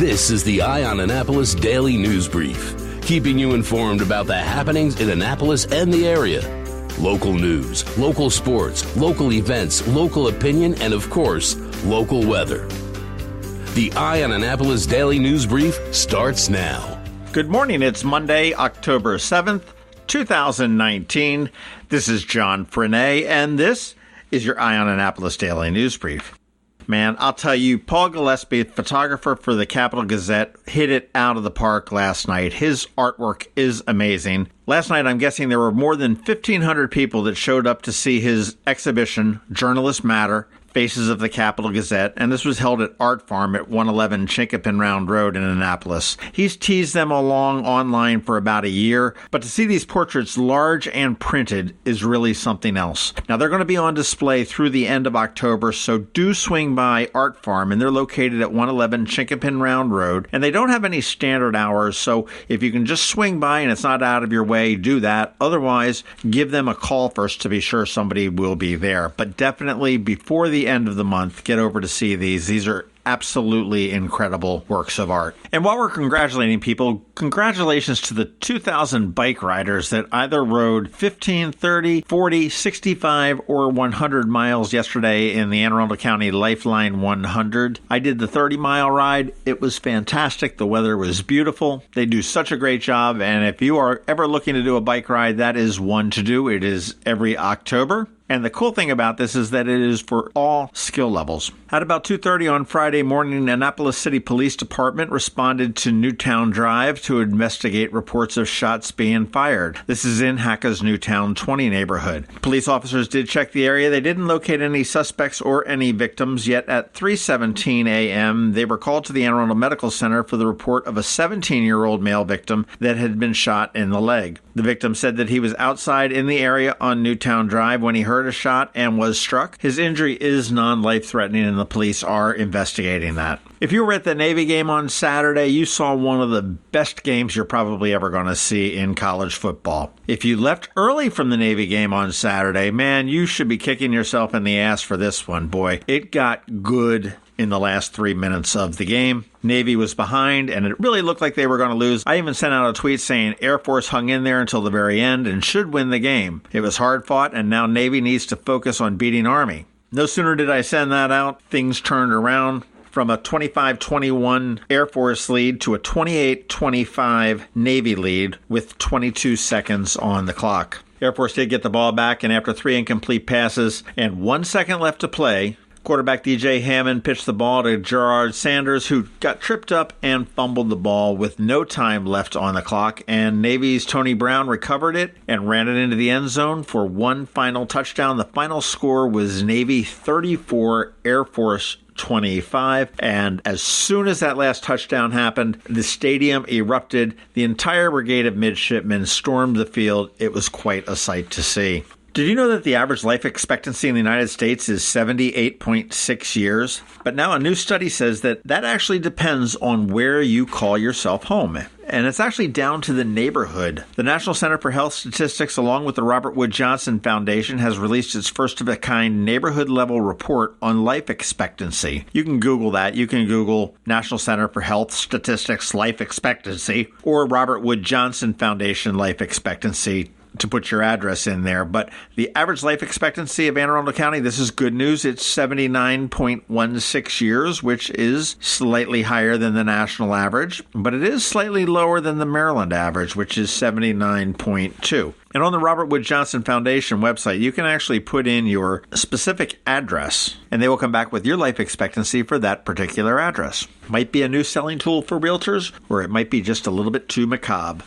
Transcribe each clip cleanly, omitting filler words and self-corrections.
This is the Eye on Annapolis Daily News Brief, keeping you informed about the happenings in Annapolis and the area. Local news, local sports, local events, local opinion, and of course, local weather. The Eye on Annapolis Daily News Brief starts now. Good morning. It's Monday, October 7th, 2019. This is John Frenaye, and this is your Eye on Annapolis Daily News Brief. Man, I'll tell you, Paul Gillespie, photographer for the Capital Gazette, hit it out of the park last night. His artwork is amazing. Last night, I'm guessing there were more than 1,500 people that showed up to see his exhibition, Journalists Matter, Faces of the Capital Gazette, and this was held at ArtFarm at 111 Chinkapin Round Road in Annapolis. He's teased them along online for about a year, but to see these portraits large and printed is really something else. Now, they're going to be on display through the end of October, so do swing by ArtFarm, and they're located at 111 Chinkapin Round Road, and they don't have any standard hours, so if you can just swing by and it's not out of your way, do that. Otherwise, give them a call first to be sure somebody will be there. But definitely before the end of the month, get over to see these. These are absolutely incredible works of art. And while we're congratulating people, congratulations to the 2,000 bike riders that either rode 15, 30, 40, 65, or 100 miles yesterday in the Anne Arundel County Lifeline 100. I did the 30-mile ride. It was fantastic. The weather was beautiful. They do such a great job. And if you are ever looking to do a bike ride, that is one to do. It is every October. And the cool thing about this is that it is for all skill levels. At about 2:30 on Friday morning, Annapolis City Police Department responded to Newtowne Drive to investigate reports of shots being fired. This is in HACA's Newtowne 20 neighborhood. Police officers did check the area. They didn't locate any suspects or any victims, yet at 3:17 a.m., they were called to the Anne Arundel Medical Center for the report of a 17-year-old male victim that had been shot in the leg. The victim said that he was outside in the area on Newtowne Drive when he heard a shot and was struck. His injury is non-life-threatening, and the police are investigating that. If you were at the Navy game on Saturday, you saw one of the best games you're probably ever going to see in college football. If you left early from the Navy game on Saturday, man, you should be kicking yourself in the ass for this one, boy. It got good in the last 3 minutes of the game. Navy was behind, and it really looked like they were going to lose. I even sent out a tweet saying Air Force hung in there until the very end and should win the game. It was hard fought, and now Navy needs to focus on beating Army. No sooner did I send that out, things turned around from a 25-21 Air Force lead to a 28-25 Navy lead with 22 seconds on the clock. Air Force did get the ball back, and after 3 incomplete passes and 1 second left to play, quarterback DJ Hammond pitched the ball to Gerard Sanders, who got tripped up and fumbled the ball with no time left on the clock, and Navy's Tony Brown recovered it and ran it into the end zone for one final touchdown. The final score was Navy 34, Air Force 25, and as soon as that last touchdown happened, the stadium erupted. The entire brigade of midshipmen stormed the field. It was quite a sight to see. Did you know that the average life expectancy in the United States is 78.6 years? But now a new study says that actually depends on where you call yourself home. And it's actually down to the neighborhood. The National Center for Health Statistics, along with the Robert Wood Johnson Foundation, has released its first-of-a-kind neighborhood-level report on life expectancy. You can Google that. You can Google National Center for Health Statistics life expectancy or Robert Wood Johnson Foundation life expectancy to put your address in there. But the average life expectancy of Anne Arundel County, this is good news. It's 79.16 years, which is slightly higher than the national average, but it is slightly lower than the Maryland average, which is 79.2. And on the Robert Wood Johnson Foundation website, you can actually put in your specific address, and they will come back with your life expectancy for that particular address. Might be a new selling tool for realtors, or it might be just a little bit too macabre.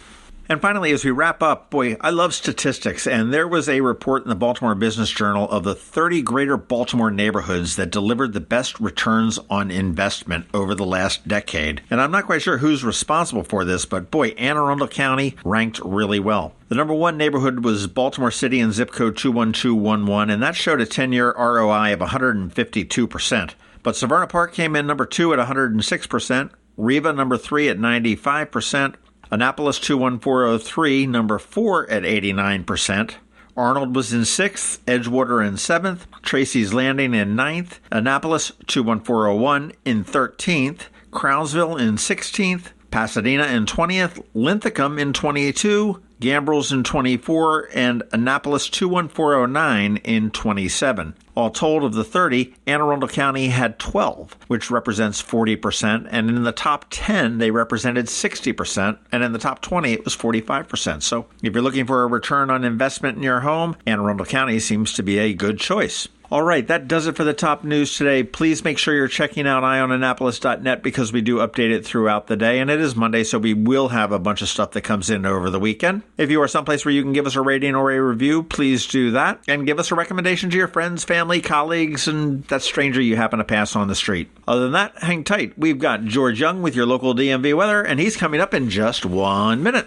And finally, as we wrap up, boy, I love statistics, and there was a report in the Baltimore Business Journal of the 30 greater Baltimore neighborhoods that delivered the best returns on investment over the last decade. And I'm not quite sure who's responsible for this, but boy, Anne Arundel County ranked really well. The number one neighborhood was Baltimore City in zip code 21211, and that showed a 10-year ROI of 152%. But Severna Park came in number 2 at 106%, Riva number 3 at 95%, Annapolis 21403, number 4 at 89%. Arnold was in 6th, Edgewater in 7th, Tracy's Landing in 9th, Annapolis 21401 in 13th, Crownsville in 16th, Pasadena in 20th, Linthicum in 22, Gambrills in 24, and Annapolis 21409 in 27. All told, of the 30, Anne Arundel County had 12, which represents 40%, and in the top 10, they represented 60%, and in the top 20, it was 45%. So if you're looking for a return on investment in your home, Anne Arundel County seems to be a good choice. All right, that does it for the top news today. Please make sure you're checking out eyeonannapolis.net because we do update it throughout the day, and it is Monday, so we will have a bunch of stuff that comes in over the weekend. If you are someplace where you can give us a rating or a review, please do that, and give us a recommendation to your friends, family, colleagues, and that stranger you happen to pass on the street. Other than that, hang tight. We've got George Young with your local DMV weather, and he's coming up in just 1 minute.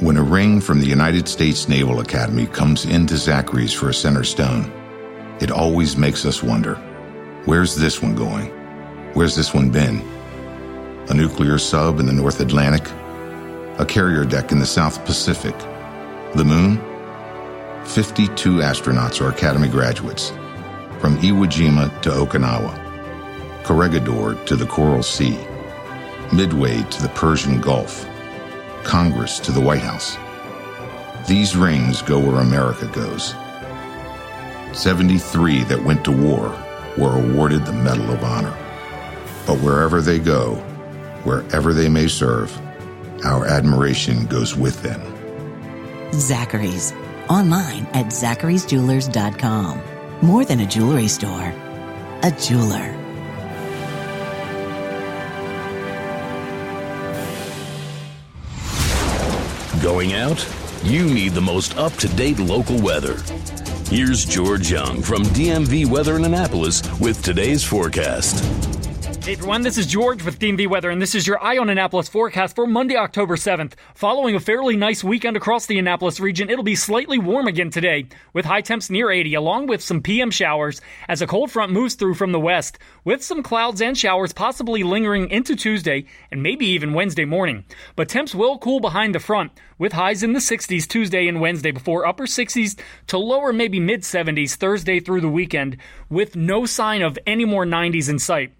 When a ring from the United States Naval Academy comes into Zachary's for a center stone, it always makes us wonder, where's this one going? Where's this one been? A nuclear sub in the North Atlantic? A carrier deck in the South Pacific? The moon? 52 astronauts are Academy graduates, from Iwo Jima to Okinawa, Corregidor to the Coral Sea, Midway to the Persian Gulf, Congress to the White House. These rings go where America goes. 73 that went to war were awarded the Medal of Honor. But wherever they go, wherever they may serve, our admiration goes with them. Zachary's. Online at zacharysjewelers.com. More than a jewelry store, a jeweler. Going out? You need the most up-to-date local weather. Here's George Young from DMV Weather in Annapolis with today's forecast. Hey everyone, this is George with DMV Weather, and this is your Eye on Annapolis forecast for Monday, October 7th. Following a fairly nice weekend across the Annapolis region, it'll be slightly warm again today, with high temps near 80, along with some PM showers as a cold front moves through from the west, with some clouds and showers possibly lingering into Tuesday and maybe even Wednesday morning. But temps will cool behind the front, with highs in the 60s Tuesday and Wednesday before upper 60s to lower maybe mid-70s Thursday through the weekend, with no sign of any more 90s in sight.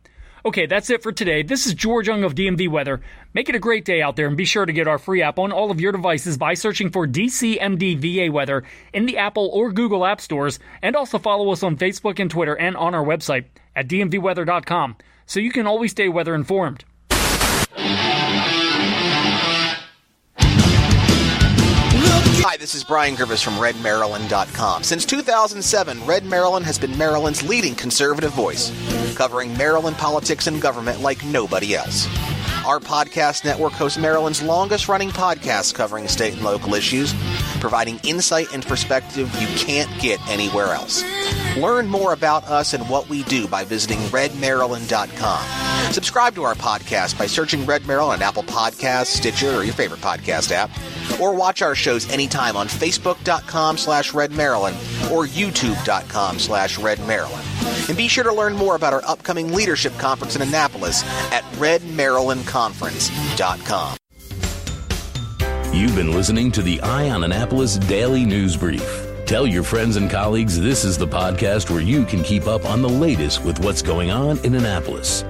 Okay, that's it for today. This is George Young of DMV Weather. Make it a great day out there, and be sure to get our free app on all of your devices by searching for DCMD VA Weather in the Apple or Google App Stores, and also follow us on Facebook and Twitter and on our website at dmvweather.com so you can always stay weather informed. Hi, this is Brian Griffiths from RedMaryland.com. Since 2007, Red Maryland has been Maryland's leading conservative voice, covering Maryland politics and government like nobody else. Our podcast network hosts Maryland's longest-running podcast covering state and local issues, providing insight and perspective you can't get anywhere else. Learn more about us and what we do by visiting RedMaryland.com. Subscribe to our podcast by searching Red Maryland on Apple Podcasts, Stitcher, or your favorite podcast app. Or watch our shows anytime on Facebook.com/RedMaryland or YouTube.com/RedMaryland. And be sure to learn more about our upcoming leadership conference in Annapolis at RedMarylandConference.com. You've been listening to the Eye on Annapolis Daily News Brief. Tell your friends and colleagues this is the podcast where you can keep up on the latest with what's going on in Annapolis.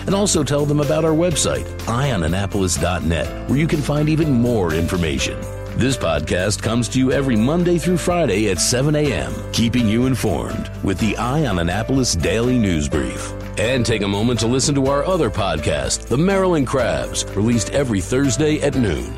And also tell them about our website, eyeonannapolis.net, where you can find even more information. This podcast comes to you every Monday through Friday at 7 a.m., keeping you informed with the Eye on Annapolis Daily News Brief. And take a moment to listen to our other podcast, The Maryland Crabs, released every Thursday at noon.